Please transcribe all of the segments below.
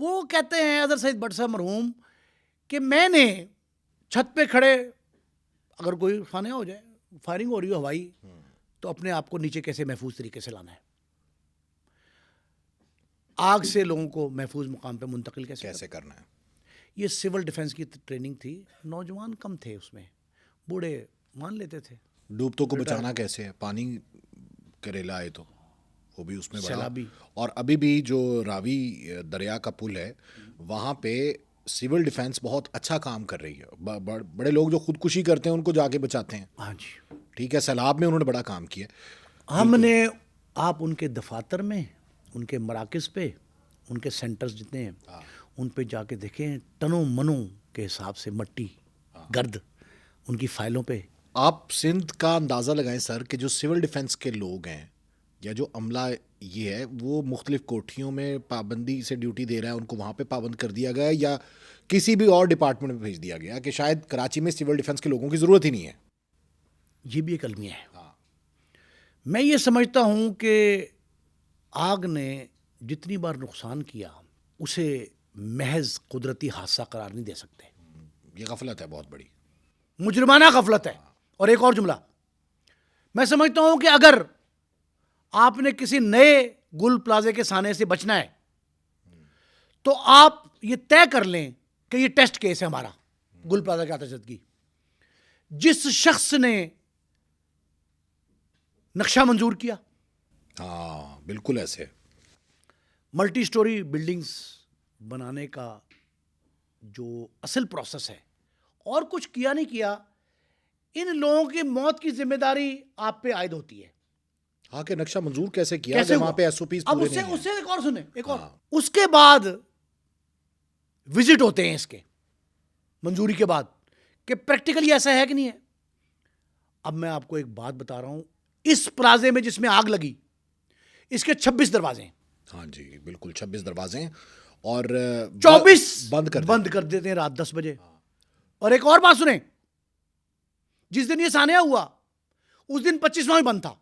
وہ کہتے ہیں اظہر سعید بٹ صاحب مرحوم کہ میں نے چھت پہ کھڑے اگر کوئی خانہ ہو جائے, فائرنگ ہو رہی ہو ہوائی, تو اپنے آپ کو نیچے کیسے محفوظ طریقے سے لانا ہے, آگ سے لوگوں کو محفوظ مقام پہ منتقل کیسے کرنا ہے. یہ سول ڈیفنس کی ٹریننگ تھی. نوجوان کم تھے اس میں, بوڑھے مان لیتے تھے. ڈوبتوں کو بچانا کیسے ہے, پانی کریلا آئے تو وہ بھی اس میں بڑا. اور ابھی بھی جو راوی دریا کا پل ہے وہاں پہ سول ڈیفنس بہت اچھا کام کر رہی ہے. بڑے لوگ جو خودکشی کرتے ہیں ان کو جا کے بچاتے ہیں. ہاں جی, ٹھیک ہے, سیلاب میں انہوں نے بڑا کام کیا. ہم نے آپ ان کے دفاتر میں, ان کے مراکز پہ, ان کے سینٹرز جتنے ہیں ان پہ جا کے دیکھیں, ٹنوں منوں کے حساب سے مٹی گرد ان کی فائلوں پہ. آپ سندھ کا اندازہ لگائیں سر کہ جو سول ڈیفنس کے لوگ ہیں یا جو عملہ یہ ہے وہ مختلف کوٹھیوں میں پابندی سے ڈیوٹی دے رہا ہے, ان کو وہاں پہ پابند کر دیا گیا ہے یا کسی بھی اور ڈپارٹمنٹ میں بھیج دیا گیا کہ شاید کراچی میں سول ڈیفنس کے لوگوں کی ضرورت ہی نہیں ہے. یہ بھی ایک المیہ ہے. میں یہ سمجھتا ہوں کہ آگ نے جتنی بار نقصان کیا اسے محض قدرتی حادثہ قرار نہیں دے سکتے. یہ غفلت ہے, بہت بڑی مجرمانہ غفلت ہے. اور ایک اور جملہ میں سمجھتا ہوں کہ اگر آپ نے کسی نئے گل پلازے کے سانے سے بچنا ہے تو آپ یہ طے کر لیں کہ یہ ٹیسٹ کیس ہے ہمارا گل پلازہ کی آتش زدگی. جس شخص نے نقشہ منظور کیا, ہاں بالکل ایسے ملٹی سٹوری بلڈنگز بنانے کا جو اصل پروسیس ہے, اور کچھ کیا نہیں کیا, ان لوگوں کی موت کی ذمہ داری آپ پہ عائد ہوتی ہے. ہاں کہ نقشہ منظور کیسے کیا, وہاں پہ ایس او پیز پورے نہیں ہیں. اب اس سے ایک اور سنیں, ایک اور اس کے بعد وزٹ ہوتے ہیں اس کے منظوری کے بعد کہ پریکٹیکلی ایسا ہے کہ نہیں ہے. اب میں آپ کو ایک بات بتا رہا ہوں, اس پلازے میں جس میں آگ لگی اس کے 26 دروازے ہیں. ہاں جی بالکل 26 دروازے ہیں اور 24 بند کر دیتے ہیں رات 10 بجے. اور ایک اور بات سنیں, جس دن یہ سانحہ ہوا اس دن 25واں بھی بند تھا,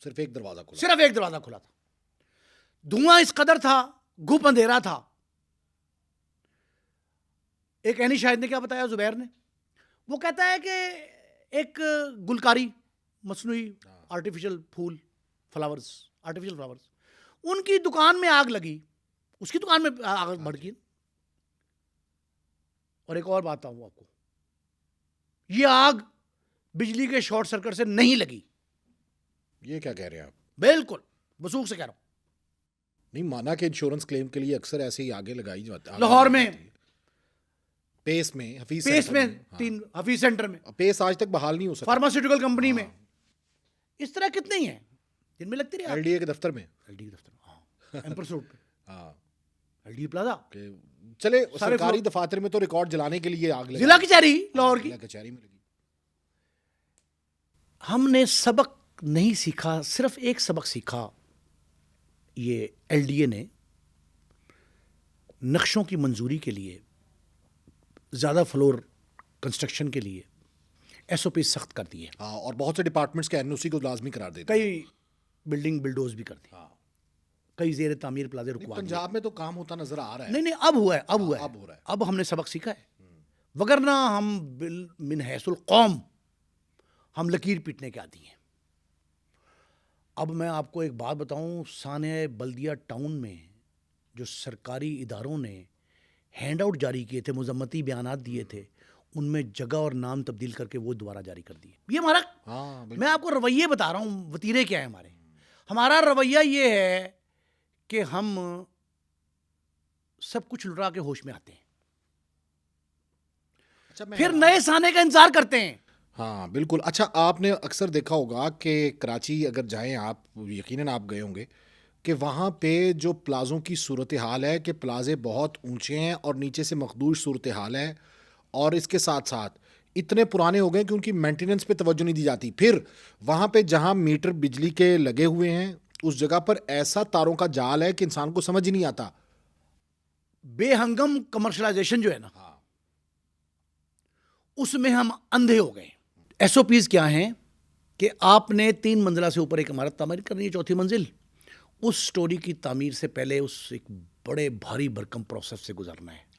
صرف ایک دروازہ کھلا تھا. دھواں اس قدر تھا, گھپ اندھیرا تھا. ایک اینی شاہد نے کیا بتایا, زبیر نے, وہ کہتا ہے کہ ایک گلکاری مصنوعی آرٹیفیشل پھول فلاورز, ان کی دکان میں آگ لگی, اس کی دکان میں آگ بڑھ گئی. اور ایک اور بات بتاؤں آپ کو, یہ آگ بجلی کے شارٹ سرکٹ سے نہیں لگی. یہ کیا کہہ رہے ہیں آپ؟ بالکل وثوق سے کہہ رہا ہوں. نہیں مانا کہ انشورنس کلیم کے لیے اکثر ایسے ہی آگے لگائی جاتی ہے. لاہور میں پیس میں حفیظ سینٹر میں پیس آج تک بحال نہیں ہو سکا. فارماسیوٹیکل کمپنی میں اس طرح کتنے ہی ہیں جن میں لگتی رہی. ایل ڈی اے کے دفتر میں, ایمپرس روڈ پہ ایل ڈی پلازا. چلے سرکاری دفاتر میں تو ریکارڈ جلانے کے لیے آگ لگی, ضلع کچہری لاہور کی کچہری میں لگی. ہم نے سبق نہیں سیکھا, صرف ایک سبق سیکھا. یہ ایل ڈی اے نے نقشوں کی منظوری کے لیے, زیادہ فلور کنسٹرکشن کے لیے ایس او پی سخت کر دیے. اور بہت سے ڈپارٹمنٹس کے این او سی کو لازمی قرار دیتے, کئی بلڈنگ بلڈوز بھی کر دی, کئی زیر تعمیر پلازے رکوا دیے. پنجاب میں تو کام ہوتا نظر آ رہا ہے. نہیں اب ہوا ہے, اب ہم نے سبق سیکھا ہے. وگرنہ ہم من حیث القوم ہم لکیر پیٹنے کے عادی ہیں. اب میں آپ کو ایک بات بتاؤں, سانحہ بلدیہ ٹاؤن میں جو سرکاری اداروں نے ہینڈ آؤٹ جاری کیے تھے, مذمتی بیانات دیے تھے, ان میں جگہ اور نام تبدیل کر کے وہ دوبارہ جاری کر دیے. یہ ہمارا, میں آپ کو رویے بتا رہا ہوں, وتیرے کیا ہے ہمارے. ہمارا رویہ یہ ہے کہ ہم سب کچھ لٹا کے ہوش میں آتے ہیں, پھر نئے سانے کا انتظار کرتے ہیں. ہاں بالکل. اچھا آپ نے اکثر دیکھا ہوگا کہ کراچی اگر جائیں آپ, یقیناً آپ گئے ہوں گے, کہ وہاں پہ جو پلازوں کی صورتحال ہے کہ پلازے بہت اونچے ہیں اور نیچے سے مخدوش صورتحال ہے, اور اس کے ساتھ ساتھ اتنے پرانے ہو گئے کہ ان کی مینٹیننس پہ توجہ نہیں دی جاتی. پھر وہاں پہ جہاں میٹر بجلی کے لگے ہوئے ہیں اس جگہ پر ایسا تاروں کا جال ہے کہ انسان کو سمجھ ہی نہیں آتا. بے ہنگم کمرشلائزیشن جو ہے نا, اس میں ہم اندھے ہو گئے. ایس او پیز کیا ہیں کہ آپ نے 3 منزلہ سے اوپر ایک عمارت تعمیر کرنی ہے, 4تھی منزل. اس سٹوری کی تعمیر سے پہلے اس ایک بڑے بھاری بھرکم پروسیس سے گزرنا ہے.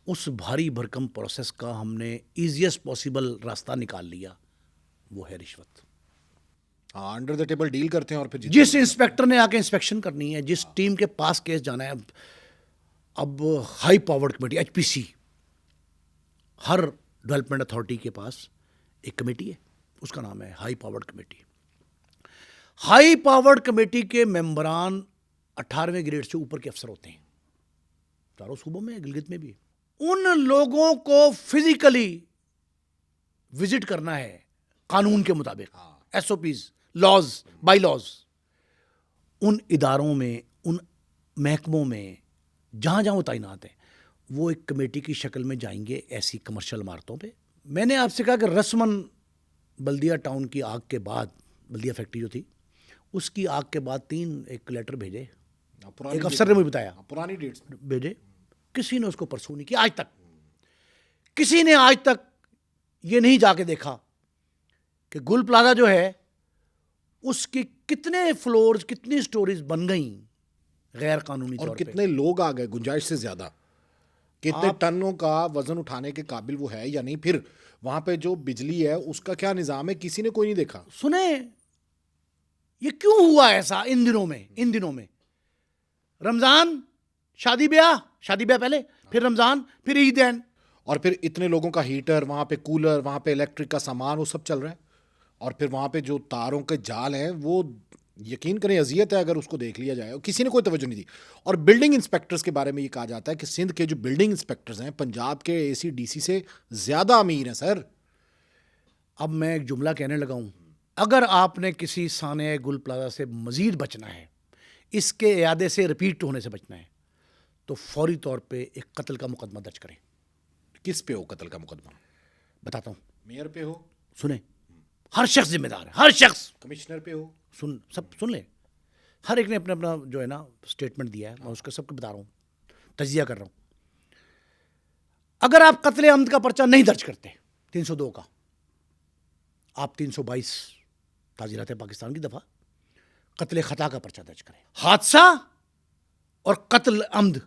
اس بھاری بھرکم پروسیس کا ہم نے ایزیسٹ پاسبل راستہ نکال لیا, وہ ہے رشوت. ہاں, انڈر دا ٹیبل ڈیل کرتے ہیں اور پھر جس انسپیکٹر نے آ کے انسپیکشن کرنی ہے, جس ٹیم کے پاس کیس جانا ہے, اب high powered committee H P C, ہر ڈیولپمنٹ اتھارٹی کے پاس ایک کمیٹی ہے, اس کا نام ہے high powered committee. High powered committee کے ممبران 18ویں گریڈ سے اوپر کے افسر ہوتے ہیں, چاروں صوبوں میں, گلگت میں بھی. ان لوگوں کو فزیکلی وزٹ کرنا ہے قانون کے مطابق, S O Ps, laws, bylaws. ان اداروں میں, ان محکموں میں جہاں جہاں وہ تعینات ہیں, وہ ایک کمیٹی کی شکل میں جائیں گے ایسی کمرشل عمارتوں پہ. میں نے آپ سے کہا کہ رسمن بلدیہ ٹاؤن کی آگ کے بعد, بلدیہ فیکٹری جو تھی اس کی آگ کے بعد 3 ایک لیٹر بھیجے, ایک افسر نے مجھے بتایا, پرانی ڈیٹس بھیجے. کسی نے اس کو پرسو نہیں کیا آج تک. کسی نے آج تک یہ نہیں جا کے دیکھا کہ گل پلازا جو ہے اس کی کتنے فلورز, کتنی سٹوریز بن گئیں غیر قانونی طور اور پہ, کتنے لوگ آ گئے گنجائش سے زیادہ, کتنے ٹنوں کا وزن اٹھانے کے قابل وہ ہے یا نہیں. پھر وہاں پہ جو بجلی ہے اس کا کیا نظام ہے, کسی نے کوئی نہیں دیکھا. سنیں یہ کیوں ہوا ایسا ان دنوں میں رمضان, شادی بیاہ پہلے, پھر رمضان, پھر عیدین, اور پھر اتنے لوگوں کا ہیٹر, وہاں پہ کولر, وہاں پہ الیکٹرک کا سامان, وہ سب چل رہا ہے. اور پھر وہاں پہ جو تاروں کے جال ہیں وہ یقین کریں اذیت ہے اگر اس کو دیکھ لیا جائے, اور کسی نے کوئی توجہ نہیں دی. اور بلڈنگ انسپیکٹرز کے بارے میں یہ کہا جاتا ہے کہ سندھ کے جو بلڈنگ انسپیکٹرز ہیں پنجاب کے اے سی ڈی سی سے زیادہ امیر ہیں سر. اب میں ایک جملہ کہنے لگا ہوں, اگر آپ نے کسی سانحہ گل پلازا سے مزید بچنا ہے, اس کے اعادے سے رپیٹ ہونے سے بچنا ہے, تو فوری طور پہ ایک قتل کا مقدمہ درج کریں. کس پہ ہو قتل کا مقدمہ؟ بتاتا ہوں, میئر پہ ہو, سنیں, ہر شخص ذمہ دار ہے, ہر شخص. کمشنر پہ ہو, سب سن لیں, ہر ایک نے اپنا اپنا جو ہے نا اسٹیٹمنٹ دیا ہے, میں اس کا سب کو بتا رہا ہوں, تجزیہ کر رہا ہوں. اگر آپ قتل عمد کا پرچہ نہیں درج کرتے 302 کا, آپ 322 تعزیرات پاکستان کی دفعہ قتل خطا کا پرچہ درج کریں. حادثہ اور قتل عمد,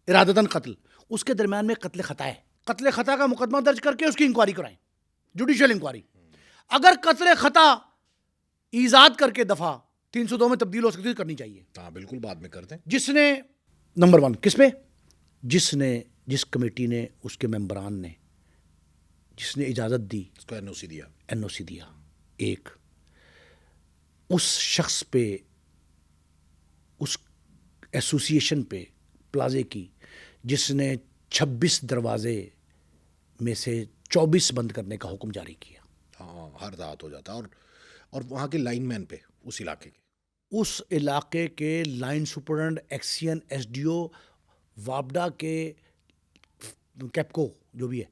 ارادتاً قتل, اس کے درمیان میں قتل خطا ہے. قتل خطا کا مقدمہ درج کر کے اس کی انکوائری کرائیں, جوڈیشل انکوائری. اگر قتل خطا ایجاد کر کے دفعہ 302 میں تبدیل ہو سکتی ہے, کرنی چاہیے. ہاں بالکل بعد میں کرتے ہیں. جس نے نمبر 1 کس پہ, جس کمیٹی نے, اس کے ممبران نے, جس نے اجازت دی, اس کو این او سی دیا, ایک اس شخص پہ, اس ایسوسیشن پہ پلازے کی, جس نے 26 دروازے میں سے 24 بند کرنے کا حکم جاری کیا. ہاں, ہر رات ہو جاتا. اور وہاں کے لائن مین پہ, اس علاقے کے line superintendent, XEN, S D O, وابڈا کے کیپکو جو بھی ہے,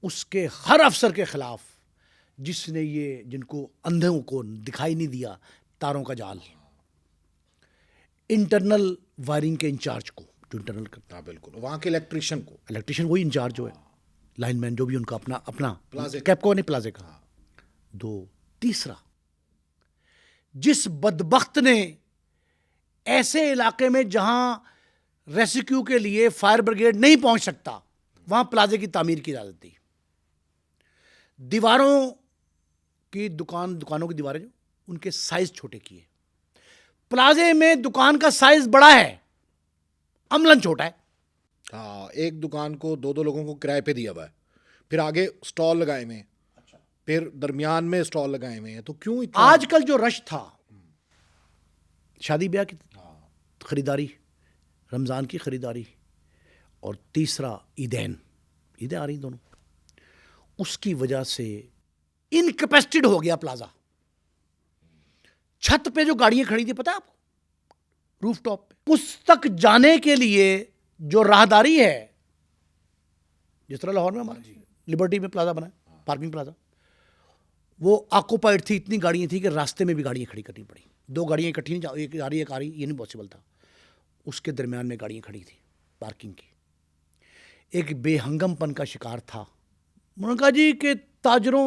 اس کے ہر افسر کے خلاف جس نے یہ, جن کو اندھوں کو دکھائی نہیں دیا تاروں کا جال, انٹرنل وائرنگ کے انچارج کو, جو انٹرنل کرتا, ہاں بالکل, وہاں کے الیکٹریشین وہی انچارج جو ہے, لائن مین جو بھی ان کا اپنا کیپکو نے پلازے کا. 2 تیسرا, جس بدبخت نے ایسے علاقے میں جہاں ریسکیو کے لیے فائر بریگیڈ نہیں پہنچ سکتا, وہاں پلازے کی تعمیر کی اجازت دی. دیواروں کی دکانوں کی دیواریں جو ان کے سائز چھوٹے کیے. پلازے میں دکان کا سائز بڑا ہے, عملاً چھوٹا ہے. ہاں, ایک دکان کو 2 لوگوں کو کرائے پہ دیا ہوا ہے, پھر آگے سٹال لگائے ہوئے ہیں, پھر درمیان میں سٹال لگائے ہوئے ہیں. تو کیوں اتنا آج کل جو رش تھا, شادی بیاہ کی خریداری, رمضان کی خریداری, اور تیسرا عیدیں آ رہی دونوں, اس کی وجہ سے انکیپیسٹڈ ہو گیا پلازا. چھت پہ جو گاڑیاں کھڑی تھی, پتہ ہے آپ کو, روف ٹاپ پہ, اس تک جانے کے لیے جو راہداری ہے, جس طرح لاہور میں ہمارا لبرٹی میں پلازا بنا ہے, پارکنگ پلازا, وہ آکوپائڈ تھی, اتنی گاڑیاں تھیں کہ راستے میں بھی گاڑیاں کھڑی کرنی پڑی. 2 گاڑیاں اکٹھی نہیں, ایک آ رہی, یہ نہیں پاسبل تھا. اس کے درمیان میں گاڑیاں کھڑی تھیں پارکنگ کی. ایک بے ہنگم پن کا شکار تھا. انہوں نے کہا جی کہ تاجروں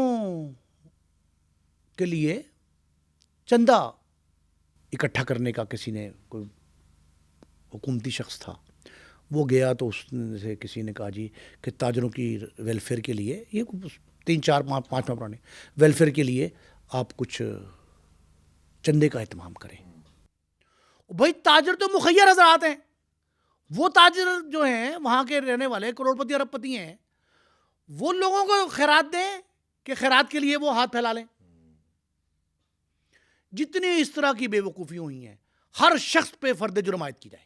کے لیے چندہ اکٹھا کرنے کا کسی نے کوئی حکومتی شخص تھا. وہ گیا تو اس سے کسی نے کہا جی کہ تاجروں کی ویلفیئر کے لیے، یہ 3 4 5 ماہ پرانے، ویلفیئر کے لیے آپ کچھ چندے کا اہتمام کریں. بھائی تاجر تو مخیر حضرات ہیں، وہ تاجر جو ہیں وہاں کے رہنے والے کروڑ پتی ارب پتی ہیں، وہ لوگوں کو خیرات دیں کہ خیرات کے لیے وہ ہاتھ پھیلا لیں. جتنی اس طرح کی بے وقوفی ہوئی ہیں ہر شخص پہ فرد جرم عائد کی جائے.